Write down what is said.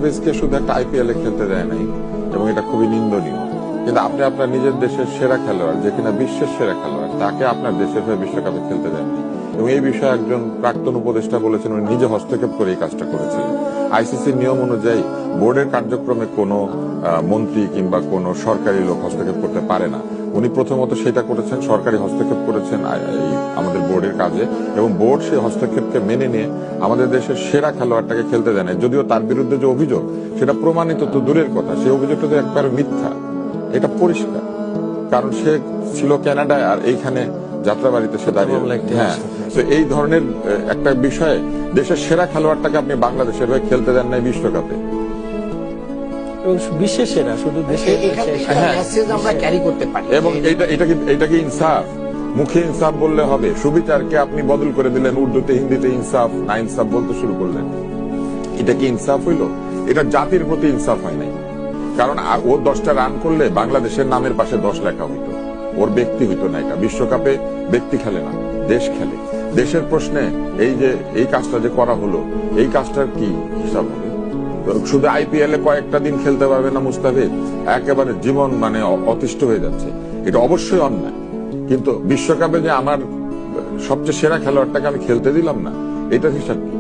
মুস্তাফিজকে শুধু একটা আইপিএল এ খেলতে দেয় নাই, এবং এটা খুবই নিন্দনীয়। কিন্তু আপনি আপনার নিজের দেশের সেরা খেলোয়াড়, যে কিনা বিশ্বের সেরা খেলোয়াড়, তাকে আপনার দেশের হয়ে বিশ্বকাপে খেলতে দেননি। এবং এই বিষয়ে একজন প্রাক্তন উপদেষ্টা বলেছেন উনি নিজে হস্তক্ষেপ করে এই কাজটা করেছিলেন। আইসিসির নিয়ম অনুযায়ী বোর্ডের কার্যক্রমে কোনো মন্ত্রী কিংবা কোনো সরকারি লোক হস্তক্ষেপ করতে পারে না। উনি প্রথমত সেটা করেছেন, সরকারি হস্তক্ষেপ করেছেন আমাদের বোর্ডের কাজে, এবং বোর্ড সেই হস্তক্ষেপকে মেনে নিয়ে আমাদের দেশের সেরা খেলোয়াড়টাকে খেলতে দেয় না। যদিও তার বিরুদ্ধে যে অভিযোগ সেটা প্রমাণিত তো দূরের কথা, সেই অভিযোগটা তো একবার মিথ্যা, এটা পরিষ্কার। কারণ সে ছিল কানাডায় আর এইখানে যাত্রাবাড়িতে সে দাঁড়িয়ে। হ্যাঁ, তো এই ধরনের একটা বিষয়ে দেশের সেরা খেলোয়াড়টাকে আপনি বাংলাদেশের হয়ে খেলতে দেন নাই বিশ্বকাপে, বিশ্বের সেরা, শুধু দেশের আমরা ক্যারি করতে পারি। এবং এটা কি ইনসাফ? মুখে ইনসাফ বললে হবে? সুবিচারকে আপনি বদল করে দিলেন, উর্দুতে হিন্দিতে ইনসাফ না ইনসাফ বলতে শুরু করলেন। এটা কি ইনসাফ হইল? এটা জাতির প্রতি ইনসাফ হয় নাই। কারণ ও 10টা রান করলে বাংলাদেশের নামের পাশে 10 লেখা হইতো, ওর ব্যক্তি হইতো না। এটা বিশ্বকাপে ব্যক্তি খেলে না, দেশ খেলে। দেশের প্রশ্নে এই যে এই কাজটা যে করা হলো, এই কাজটার কি হিসাব হবে? শুধু আইপিএল এ কয়েকটা দিন খেলতে পারবে না মুস্তাফিজ, একেবারে জীবন মানে অতিষ্ঠ হয়ে যাচ্ছে। এটা অবশ্যই অন্যায়, কিন্তু বিশ্বকাপে যে আমার সবচেয়ে সেরা খেলোয়াড়টাকে আমি খেলতে দিলাম না, এটার হিসাব কি?